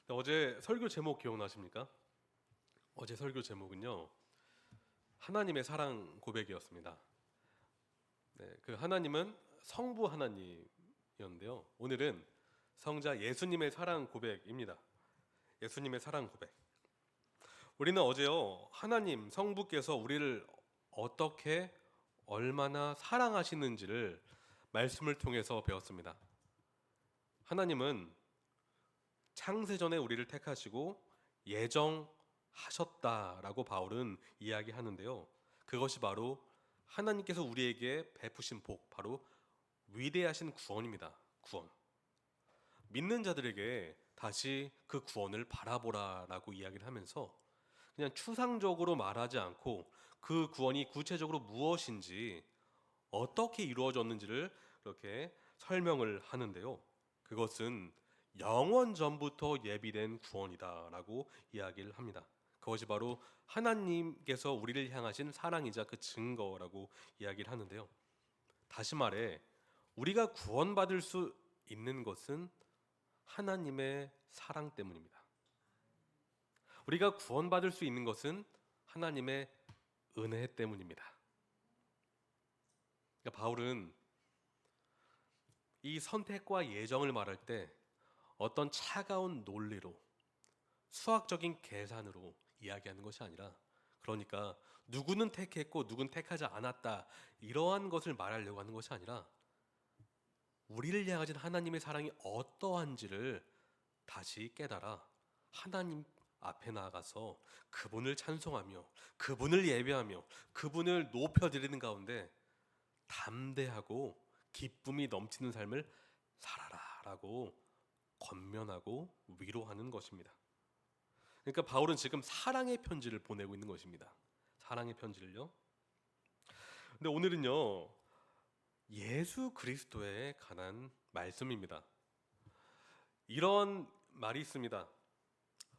어제 설교 제목 기억나십니까? 어제 설교 제목은요, 하나님의 사랑 고백이었습니다. 네, 그 하나님은 성부 하나님이었는데요. 오늘은 성자 예수님의 사랑 고백입니다. 예수님의 사랑 고백. 우리는 어제요, 하나님 성부께서 우리를 어떻게 얼마나 사랑하시는지를 말씀을 통해서 배웠습니다. 하나님은 창세전에 우리를 택하시고 예정하셨다라고 바울은 이야기하는데요. 그것이 바로 하나님께서 우리에게 베푸신 복, 바로 위대하신 구원입니다. 구원. 믿는 자들에게 다시 그 구원을 바라보라라고 이야기를 하면서 그냥 추상적으로 말하지 않고 그 구원이 구체적으로 무엇인지 어떻게 이루어졌는지를 그렇게 설명을 하는데요. 그것은 영원 전부터 예비된 구원이다라고 이야기를 합니다. 그것이 바로 하나님께서 우리를 향하신 사랑이자 그 증거라고 이야기를 하는데요. 다시 말해 우리가 구원받을 수 있는 것은 하나님의 사랑 때문입니다. 우리가 구원받을 수 있는 것은 하나님의 은혜 때문입니다. 그러니까 바울은 이 선택과 예정을 말할 때 어떤 차가운 논리로 수학적인 계산으로 이야기하는 것이 아니라, 그러니까 누구는 택했고 누구는 택하지 않았다 이러한 것을 말하려고 하는 것이 아니라 우리를 향하신 하나님의 사랑이 어떠한지를 다시 깨달아 하나님 앞에 나아가서 그분을 찬송하며 그분을 예배하며 그분을 높여드리는 가운데 담대하고 기쁨이 넘치는 삶을 살아라라고 권면하고 위로하는 것입니다. 그러니까 바울은 지금 사랑의 편지를 보내고 있는 것입니다. 사랑의 편지를요. 근데 오늘은요, 예수 그리스도에 관한 말씀입니다. 이런 말이 있습니다.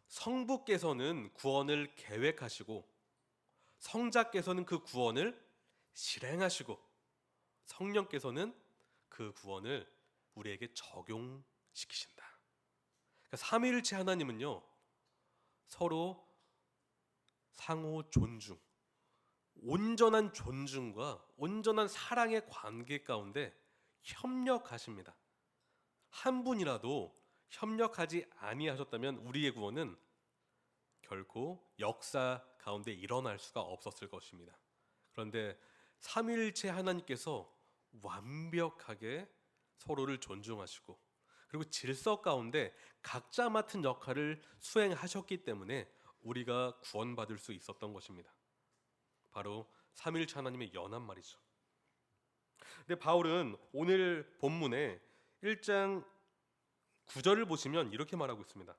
성부께서는 구원을 계획하시고 성자께서는 그 구원을 실행하시고 성령께서는 그 구원을 우리에게 적용시키신다. 그러니까 삼위일체 하나님은요, 서로 상호 존중, 온전한 존중과 온전한 사랑의 관계 가운데 협력하십니다. 한 분이라도 협력하지 아니하셨다면 우리의 구원은 결코 역사 가운데 일어날 수가 없었을 것입니다. 그런데 삼위일체 하나님께서 완벽하게 서로를 존중하시고 그리고 질서 가운데 각자 맡은 역할을 수행하셨기 때문에 우리가 구원받을 수 있었던 것입니다. 바로 삼위일체 하나님의 연한 말이죠. 근데 바울은 오늘 본문에 1장 9절을 보시면 이렇게 말하고 있습니다.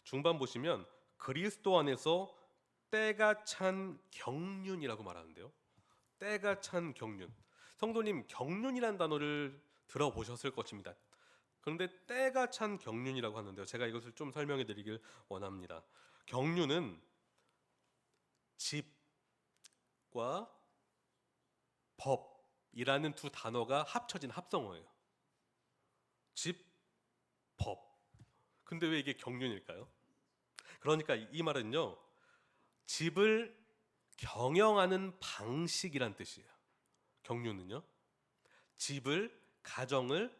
중반 보시면 그리스도 안에서 때가 찬 경륜이라고 말하는데요. 때가 찬 경륜. 성도님, 경륜이라는 단어를 들어보셨을 것입니다. 그런데 때가 찬 경륜이라고 하는데요. 제가 이것을 좀 설명해 드리길 원합니다. 경륜은 집과 법이라는 두 단어가 합쳐진 합성어예요. 집, 법. 근데 왜 이게 경륜일까요? 그러니까 이 말은요, 집을 경영하는 방식이란 뜻이에요. 경륜은요, 집을, 가정을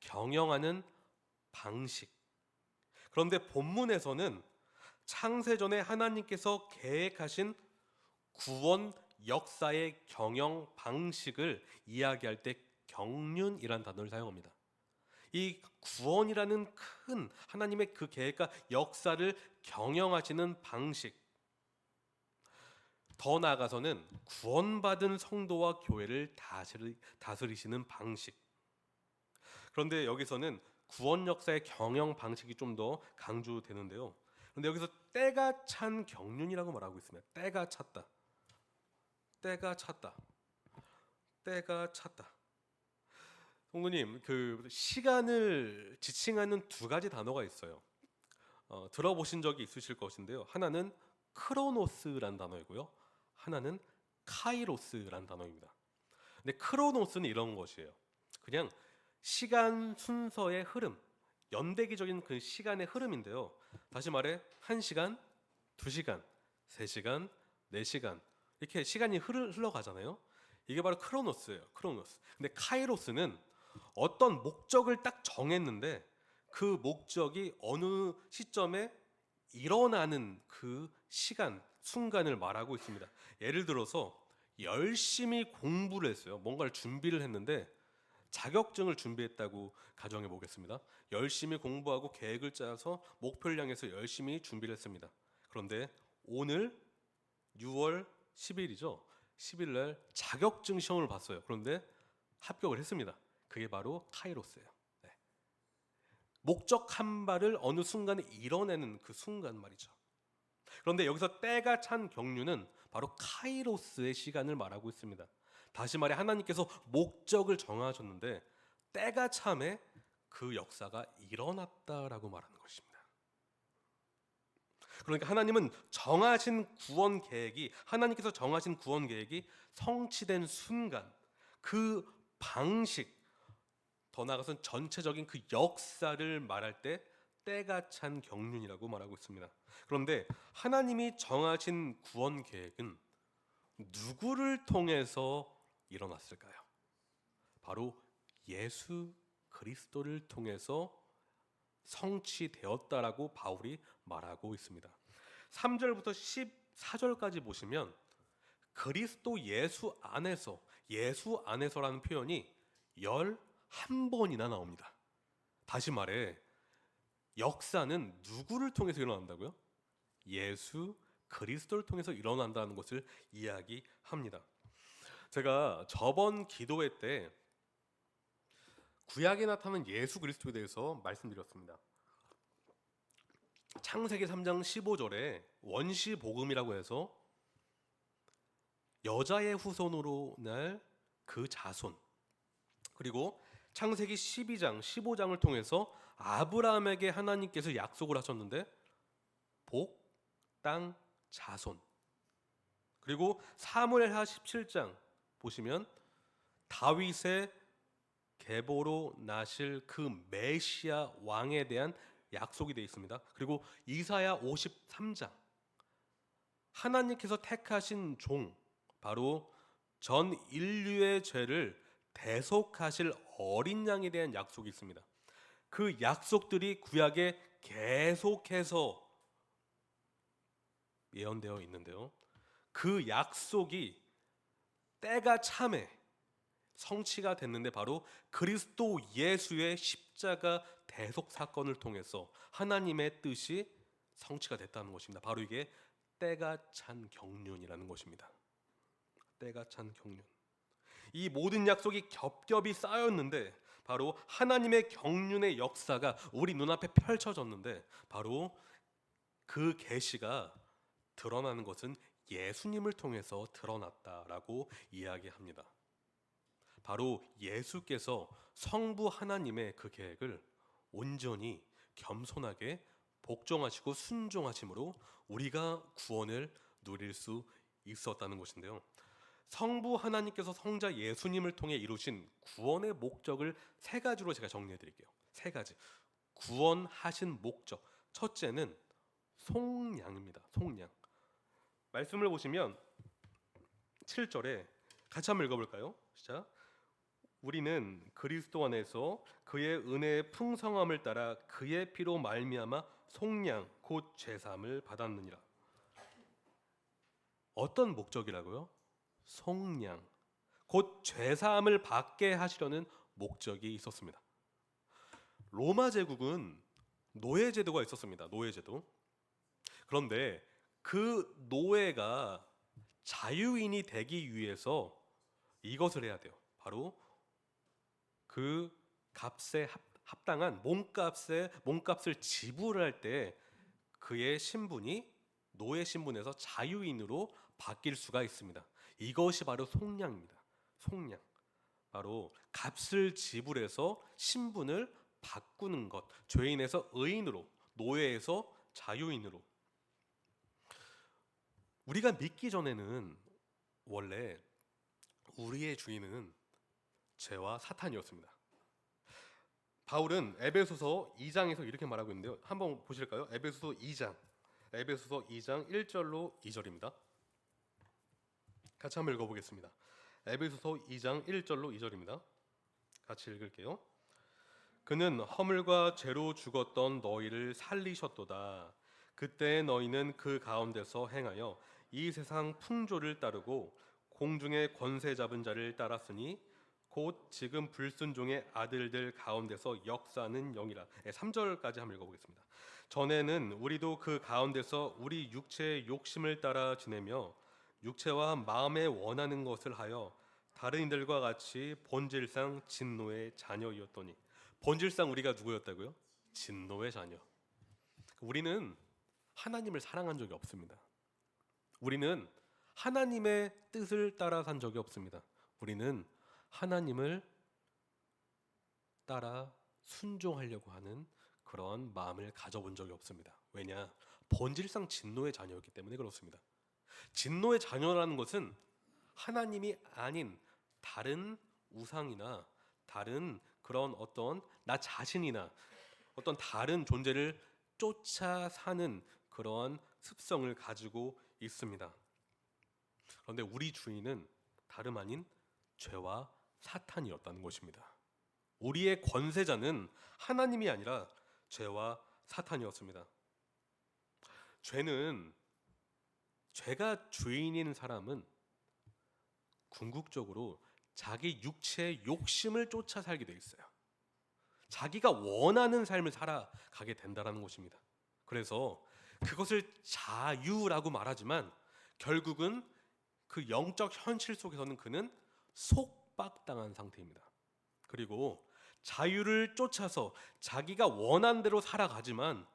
경영하는 방식. 그런데 본문에서는 창세전에 하나님께서 계획하신 구원 역사의 경영 방식을 이야기할 때 경륜이란 단어를 사용합니다. 이 구원이라는 큰 하나님의 그 계획과 역사를 경영하시는 방식, 더 나아가서는 구원받은 성도와 교회를 다스리시는 방식. 그런데 여기서는 구원 역사의 경영 방식이 좀 더 강조되는데요. 그런데 여기서 때가 찬 경륜이라고 말하고 있습니다. 때가 찼다. 때가 찼다. 때가 찼다. 성도님, 그 시간을 지칭하는 두 가지 단어가 있어요. 들어보신 적이 있으실 것인데요. 하나는 크로노스란 단어이고요. 하나는 카이로스란 단어입니다. 근데 크로노스는 이런 것이에요. 그냥 시간 순서의 흐름, 연대기적인 그 시간의 흐름인데요. 다시 말해 1시간, 2시간, 3시간, 4시간 이렇게 시간이 흘러가잖아요. 이게 바로 크로노스예요. 크로노스. 근데 카이로스는 어떤 목적을 딱 정했는데 그 목적이 어느 시점에 일어나는 그 시간, 순간을 말하고 있습니다. 예를 들어서 열심히 공부를 했어요. 뭔가를 준비를 했는데 자격증을 준비했다고 가정해 보겠습니다. 열심히 공부하고 계획을 짜서 목표를 향해서 열심히 준비를 했습니다. 그런데 오늘 6월 10일이죠. 10일 날 자격증 시험을 봤어요. 그런데 합격을 했습니다. 그게 바로 카이로스예요. 네. 목적 한 발을 어느 순간에 이뤄내는 그 순간 말이죠. 그런데 여기서 때가 찬 경륜은 바로 카이로스의 시간을 말하고 있습니다. 다시 말해 하나님께서 목적을 정하셨는데 때가 참에 그 역사가 일어났다라고 말하는 것입니다. 그러니까 하나님께서 정하신 구원 계획이 성취된 순간 그 방식, 더 나아가서는 전체적인 그 역사를 말할 때 때가 찬 경륜이라고 말하고 있습니다. 그런데 하나님이 정하신 구원 계획은 누구를 통해서 일어났을까요? 바로 예수 그리스도를 통해서 성취되었다라고 바울이 말하고 있습니다. 3절부터 14절까지 보시면 그리스도 예수 안에서라는 표현이 11번이나 나옵니다. 다시 말해 역사는 누구를 통해서 일어난다고요? 예수 그리스도를 통해서 일어난다는 것을 이야기합니다. 제가 저번 기도회 때 구약에 나타나는 예수 그리스도에 대해서 말씀드렸습니다. 창세기 3장 15절에 원시 복음이라고 해서 여자의 후손으로 날 그 자손, 그리고 창세기 12장 15장을 통해서 아브라함에게 하나님께서 약속을 하셨는데 복, 땅, 자손, 그리고 사무엘하 17장 보시면 다윗의 계보로 나실 그 메시아 왕에 대한 약속이 되어 있습니다. 그리고 이사야 53장 하나님께서 택하신 종, 바로 전 인류의 죄를 대속하실 어린 양에 대한 약속이 있습니다. 그 약속들이 구약에 계속해서 예언되어 있는데요. 그 약속이 때가 참에 성취가 됐는데 바로 그리스도 예수의 십자가 대속 사건을 통해서 하나님의 뜻이 성취가 됐다는 것입니다. 바로 이게 때가 찬 경륜이라는 것입니다. 때가 찬 경륜. 이 모든 약속이 겹겹이 쌓였는데 바로 하나님의 경륜의 역사가 우리 눈앞에 펼쳐졌는데 바로 그 계시가 드러나는 것은 예수님을 통해서 드러났다라고 이야기합니다. 바로 예수께서 성부 하나님의 그 계획을 온전히 겸손하게 복종하시고 순종하심으로 우리가 구원을 누릴 수 있었다는 것인데요. 성부 하나님께서 성자 예수님을 통해 이루신 구원의 목적을 세 가지로 제가 정리해 드릴게요. 세 가지. 구원하신 목적. 첫째는 속량입니다. 속량. 말씀을 보시면 7절에 같이 한번 읽어볼까요? 시작. 우리는 그리스도 안에서 그의 은혜의 풍성함을 따라 그의 피로 말미암아 속량 곧 죄사함을 받았느니라. 어떤 목적이라고요? 속량 곧 죄사함을 받게 하시려는 목적이 있었습니다. 로마 제국은 노예 제도가 있었습니다. 노예 제도. 그런데 그 노예가 자유인이 되기 위해서 이것을 해야 돼요. 바로 그 값에 합당한 몸값을 지불할 때 그의 신분이 노예 신분에서 자유인으로 바뀔 수가 있습니다. 이것이 바로 속량입니다. 속량. 바로 값을 지불해서 신분을 바꾸는 것. 죄인에서 의인으로, 노예에서 자유인으로. 우리가 믿기 전에는 원래 우리의 주인은 죄와 사탄이었습니다. 바울은 에베소서 2장에서 이렇게 말하고 있는데요. 한번 보실까요? 에베소서 2장 1절로 2절입니다. 같이 한번 읽어보겠습니다. 에베소서 2장 1절로 2절입니다. 같이 읽을게요. 그는 허물과 죄로 죽었던 너희를 살리셨도다. 그때 너희는 그 가운데서 행하여 이 세상 풍조를 따르고 공중의 권세 잡은 자를 따랐으니 곧 지금 불순종의 아들들 가운데서 역사하는 영이라. 3절까지 한번 읽어보겠습니다. 전에는 우리도 그 가운데서 우리 육체의 욕심을 따라 지내며 육체와 마음에 원하는 것을 하여 다른 이들과 같이 본질상 진노의 자녀이었더니. 본질상 우리가 누구였다고요? 진노의 자녀. 우리는 하나님을 사랑한 적이 없습니다. 우리는 하나님의 뜻을 따라 산 적이 없습니다. 우리는 하나님을 따라 순종하려고 하는 그런 마음을 가져본 적이 없습니다. 왜냐? 본질상 진노의 자녀였기 때문에 그렇습니다. 진노의 자녀라는 것은 하나님이 아닌 다른 우상이나 다른 그런 어떤 나 자신이나 어떤 다른 존재를 쫓아 사는 그런 습성을 가지고 있습니다. 그런데 우리 주인은 다름 아닌 죄와 사탄이었다는 것입니다. 우리의 권세자는 하나님이 아니라 죄와 사탄이었습니다. 죄가 주인인 사람은 궁극적으로 자기 육체의 욕심을 쫓아 살게 돼 있어요. 자기가 원하는 삶을 살아가게 된다는 것입니다. 그래서 그것을 자유라고 말하지만 결국은 그 영적 현실 속에서는 그는 속박당한 상태입니다. 그리고 자유를 쫓아서 자기가 원한 대로 살아가지만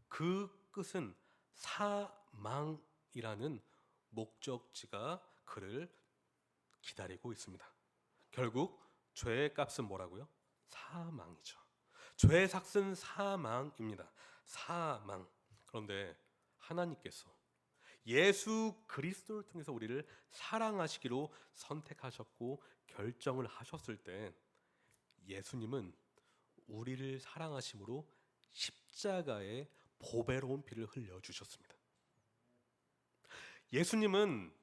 그 끝은 사망이라는 목적지가 그를 기다리고 있습니다. 결국 죄의 값은 뭐라고요? 사망이죠. 죄의 삭은 사망입니다. 사망. 그런데 하나님께서 예수 그리스도를 통해서 우리를 사랑하시기로 선택하셨고 결정을 하셨을 때 예수님은 우리를 사랑하심으로 십자가에 보배로운 피를 흘려주셨습니다. 예수님은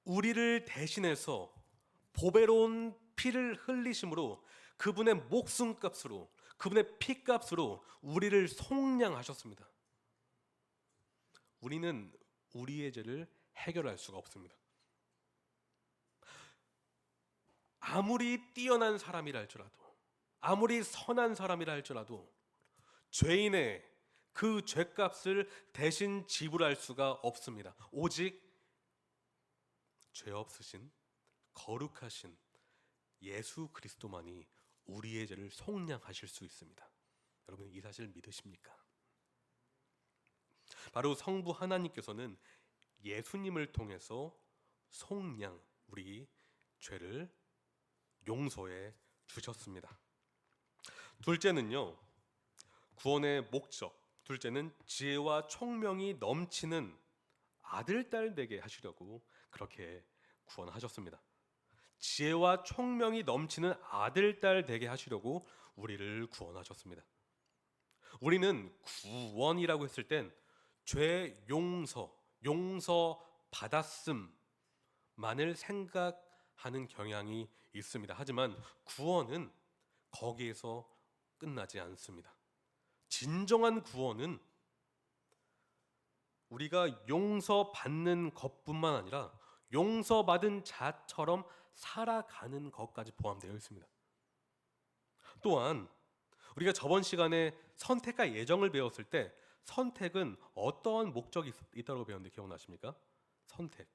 우리를 대신해서 보배로운 피를 흘리심으로 그분의 목숨값으로 그분의 피값으로 우리를 속량하셨습니다. 우리는 우리의 죄를 해결할 수가 없습니다. 아무리 뛰어난 사람이라 할지라도 아무리 선한 사람이라 할지라도 죄인의 그 죄값을 대신 지불할 수가 없습니다. 오직 죄 없으신 거룩하신 예수 그리스도만이 우리의 죄를 속량하실 수 있습니다. 여러분 이 사실 믿으십니까? 바로 성부 하나님께서는 예수님을 통해서 속량 우리 죄를 용서해 주셨습니다. 둘째는요, 구원의 목적. 둘째는 지혜와 총명이 넘치는 아들, 딸 되게 하시려고 그렇게 구원하셨습니다. 지혜와 총명이 넘치는 아들, 딸 되게 하시려고 우리를 구원하셨습니다. 우리는 구원이라고 했을 땐 죄 용서 받았음만을 생각하는 경향이 있습니다. 하지만 구원은 거기에서 끝나지 않습니다. 진정한 구원은 우리가 용서받는 것뿐만 아니라 용서받은 자처럼 살아가는 것까지 포함되어 있습니다. 또한 우리가 저번 시간에 선택과 예정을 배웠을 때 선택은 어떠한 목적이 있다고 배웠는데 기억나십니까? 선택.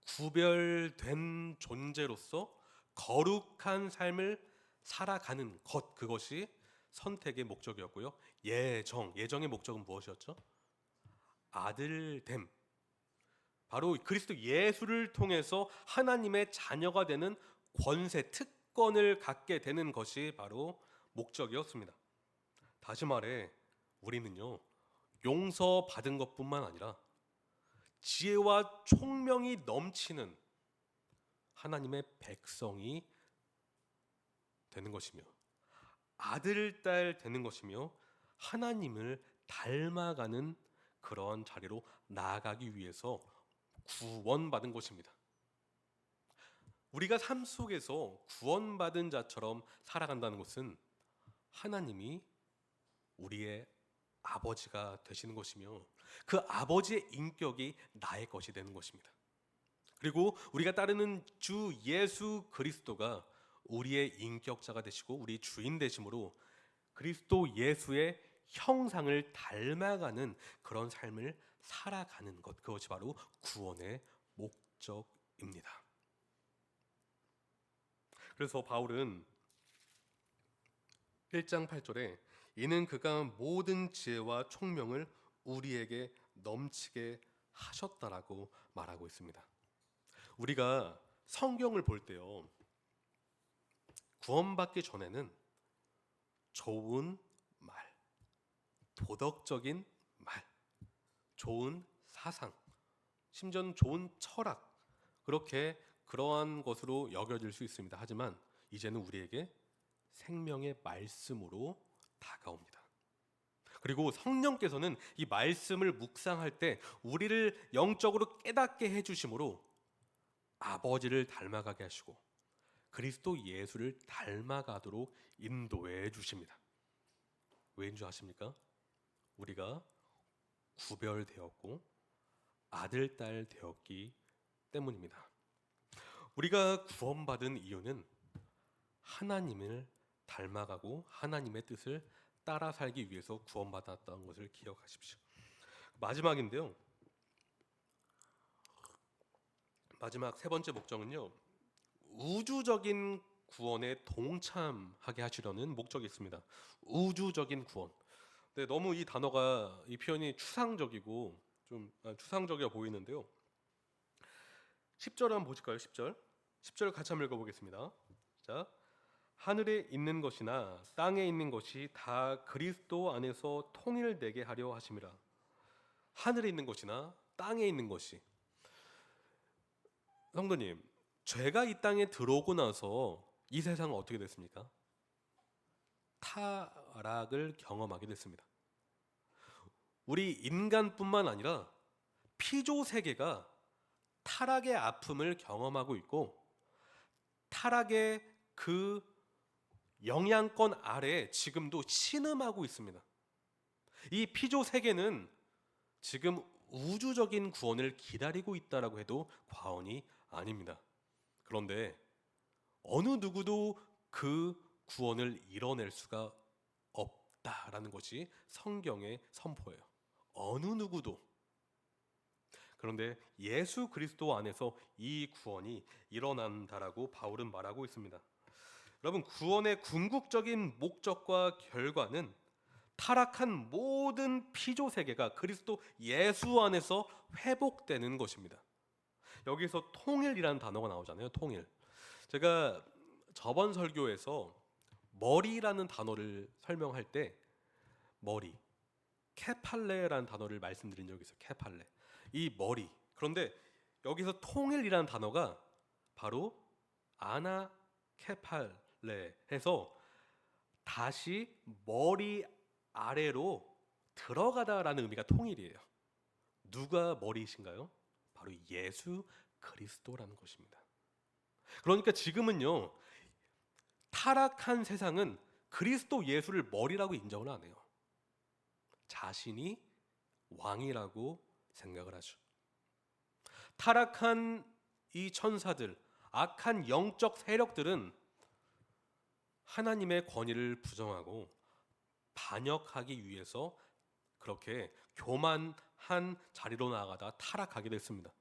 구별된 존재로서 거룩한 삶을 살아가는 것, 그것이 선택의 목적이었고요. 예정의 목적은 무엇이었죠? 아들됨. 바로 그리스도 예수를 통해서 하나님의 자녀가 되는 권세, 특권을 갖게 되는 것이 바로 목적이었습니다. 다시 말해 우리는요, 용서받은 것뿐만 아니라 지혜와 총명이 넘치는 하나님의 백성이 되는 것이며 아들, 딸 되는 것이며 하나님을 닮아가는 그런 자리로 나아가기 위해서 구원받은 것입니다. 우리가 삶 속에서 구원받은 자처럼 살아간다는 것은 하나님이 우리의 아버지가 되시는 것이며 그 아버지의 인격이 나의 것이 되는 것입니다. 그리고 우리가 따르는 주 예수 그리스도가 우리의 인격자가 되시고 우리 주인 되심으로 그리스도 예수의 형상을 닮아가는 그런 삶을 살아가는 것, 그것이 바로 구원의 목적입니다. 그래서 바울은 1장 8절에 이는 그가 모든 지혜와 총명을 우리에게 넘치게 하셨다라고 말하고 있습니다. 우리가 성경을 볼 때요, 구원받기 전에는 좋은 말, 도덕적인 말, 좋은 사상, 심지어는 좋은 철학, 그렇게 그러한 것으로 여겨질 수 있습니다. 하지만 이제는 우리에게 생명의 말씀으로 다가옵니다. 그리고 성령께서는 이 말씀을 묵상할 때 우리를 영적으로 깨닫게 해주심으로 아버지를 닮아가게 하시고 그리스도 예수를 닮아가도록 인도해 주십니다. 왜인 줄 아십니까? 우리가 구별되었고 아들, 딸 되었기 때문입니다. 우리가 구원받은 이유는 하나님을 닮아가고 하나님의 뜻을 따라 살기 위해서 구원받았다는 것을 기억하십시오. 마지막인데요. 마지막 세 번째 목적은요, 우주적인 구원에 동참하게 하시려는 목적이 있습니다. 우주적인 구원. 근데 너무 이 단어가, 이 표현이 추상적이고 좀 추상적이어 보이는데요. 10절 한번 보실까요? 10절 같이 한번 읽어보겠습니다. 자, 하늘에 있는 것이나 땅에 있는 것이 다 그리스도 안에서 통일되게 하려 하심이라. 하늘에 있는 것이나 땅에 있는 것이. 성도님, 죄가 이 땅에 들어오고 나서 이 세상은 어떻게 됐습니까? 타락을 경험하게 됐습니다. 우리 인간뿐만 아니라 피조 세계가 타락의 아픔을 경험하고 있고 타락의 그 영향권 아래 지금도 신음하고 있습니다. 이 피조 세계는 지금 우주적인 구원을 기다리고 있다라고 해도 과언이 아닙니다. 그런데 어느 누구도 그 구원을 이뤄낼 수가 없다라는 것이 성경의 선포예요. 어느 누구도. 그런데 예수 그리스도 안에서 이 구원이 일어난다라고 바울은 말하고 있습니다. 여러분, 구원의 궁극적인 목적과 결과는 타락한 모든 피조 세계가 그리스도 예수 안에서 회복되는 것입니다. 여기서 통일이라는 단어가 나오잖아요. 통일. 제가 저번 설교에서 머리라는 단어를 설명할 때 머리, 케팔레라는 단어를 말씀드린 적이 있어요. 케팔레. 이 머리. 그런데 여기서 통일이라는 단어가 바로 아나 케팔레 해서 다시 머리 아래로 들어가다라는 의미가 통일이에요. 누가 머리이신가요? 바로 예수 그리스도라는 것입니다. 그러니까 지금은요, 타락한 세상은 그리스도 예수를 머리라고 인정을 안 해요. 자신이 왕이라고 생각을 하죠. 타락한 이 천사들, 악한 영적 세력들은 하나님의 권위를 부정하고 반역하기 위해서 그렇게 교만한 자리로 나아가다 타락하게 됐습니다.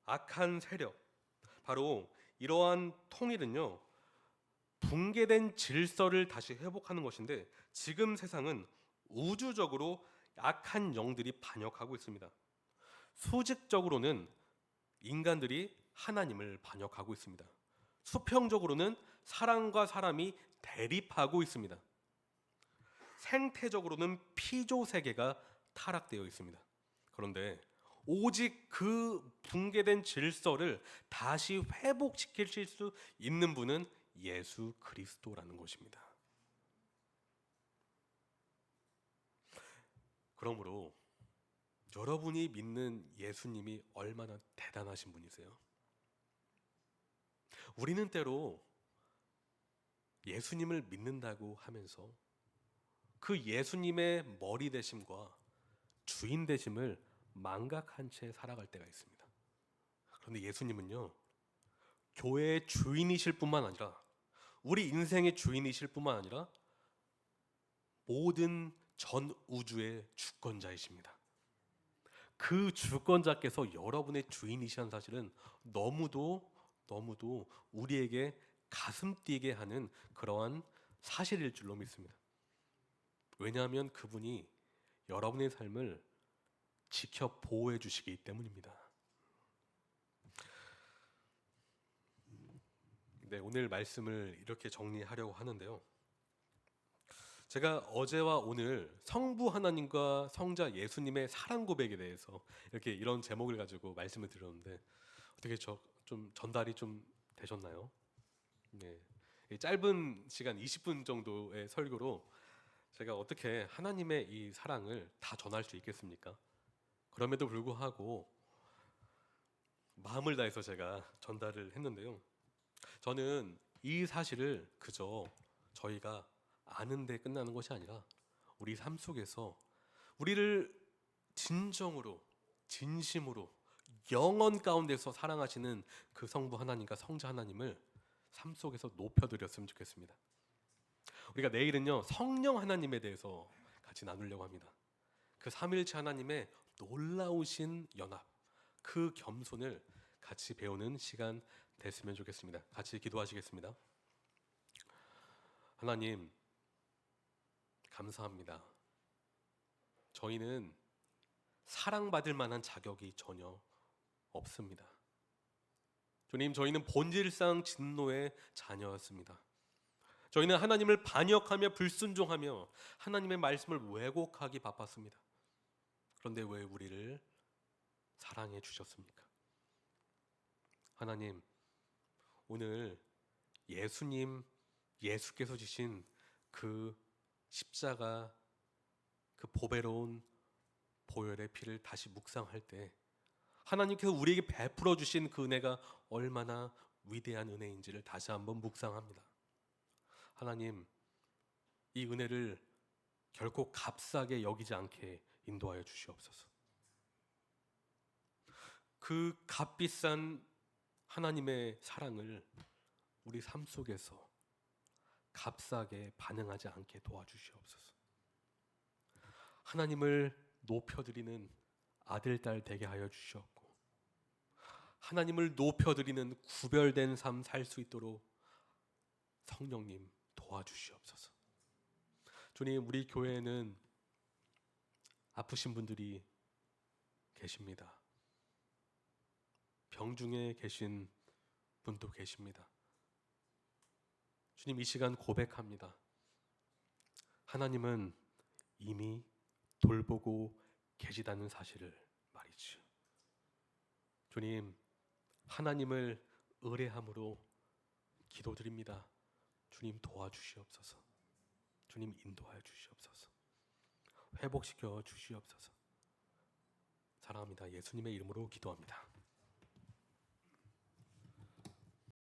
악한 세력, 바로 이러한 통일은요, 붕괴된 질서를 다시 회복하는 것인데 지금 세상은 우주적으로 악한 영들이 반역하고 있습니다. 수직적으로는 인간들이 하나님을 반역하고 있습니다. 수평적으로는 사람과 사람이 대립하고 있습니다. 생태적으로는 피조 세계가 타락되어 있습니다. 그런데 오직 그 붕괴된 질서를 다시 회복시킬 수 있는 분은 예수 그리스도라는 것입니다. 그러므로 여러분이 믿는 예수님이 얼마나 대단하신 분이세요? 우리는 때로 예수님을 믿는다고 하면서 그 예수님의 머리 되심과 주인 되심을 망각한 채 살아갈 때가 있습니다. 그런데 예수님은요, 교회의 주인이실 뿐만 아니라 우리 인생의 주인이실 뿐만 아니라 모든 전 우주의 주권자이십니다. 그 주권자께서 여러분의 주인이시라는 사실은 너무도 우리에게 가슴 뛰게 하는 그러한 사실일 줄로 믿습니다. 왜냐하면 그분이 여러분의 삶을 지켜 보호해 주시기 때문입니다. 네, 오늘 말씀을 이렇게 정리하려고 하는데요. 제가 어제와 오늘 성부 하나님과 성자 예수님의 사랑 고백에 대해서 이렇게 이런 제목을 가지고 말씀을 드렸는데 어떻게 좀 전달이 좀 되셨나요? 네. 이 짧은 시간 20분 정도의 설교로 제가 어떻게 하나님의 이 사랑을 다 전할 수 있겠습니까? 그럼에도 불구하고 마음을 다해서 제가 전달을 했는데요. 저는 이 사실을 그저 저희가 아는데 끝나는 것이 아니라 우리 삶 속에서 우리를 진정으로 진심으로 영원 가운데서 사랑하시는 그 성부 하나님과 성자 하나님을 삶 속에서 높여드렸으면 좋겠습니다. 우리가 내일은요 성령 하나님에 대해서 같이 나누려고 합니다. 그 삼일체 하나님의 놀라우신 연합, 그 겸손을 같이 배우는 시간 됐으면 좋겠습니다. 같이 기도하시겠습니다. 하나님 감사합니다. 저희는 사랑받을 만한 자격이 전혀 없습니다. 주님, 저희는 본질상 진노의 자녀였습니다. 저희는 하나님을 반역하며 불순종하며 하나님의 말씀을 왜곡하기 바빴습니다. 그런데 왜 우리를 사랑해 주셨습니까? 하나님, 오늘 예수께서 지신 그 십자가, 그 보배로운 보혈의 피를 다시 묵상할 때 하나님께서 우리에게 베풀어 주신 그 은혜가 얼마나 위대한 은혜인지를 다시 한번 묵상합니다. 하나님, 이 은혜를 결코 값싸게 여기지 않게 인도하여 주시옵소서. 그 값비싼 하나님의 사랑을 우리 삶 속에서 값싸게 반응하지 않게 도와주시옵소서. 하나님을 높여드리는 아들, 딸 되게 하여 주시옵고 하나님을 높여드리는 구별된 삶 살 수 있도록 성령님 도와주시옵소서. 주님, 우리 교회에는 아프신 분들이 계십니다. 병중에 계신 분도 계십니다. 주님, 이 시간 고백합니다. 하나님은 이미 돌보고 계시다는 사실을 말이죠. 주님, 하나님을 의뢰함으로 기도드립니다. 주님 도와주시옵소서. 주님 인도하여 주시옵소서. 회복시켜 주시옵소서. 사랑합니다. 예수님의 이름으로 기도합니다.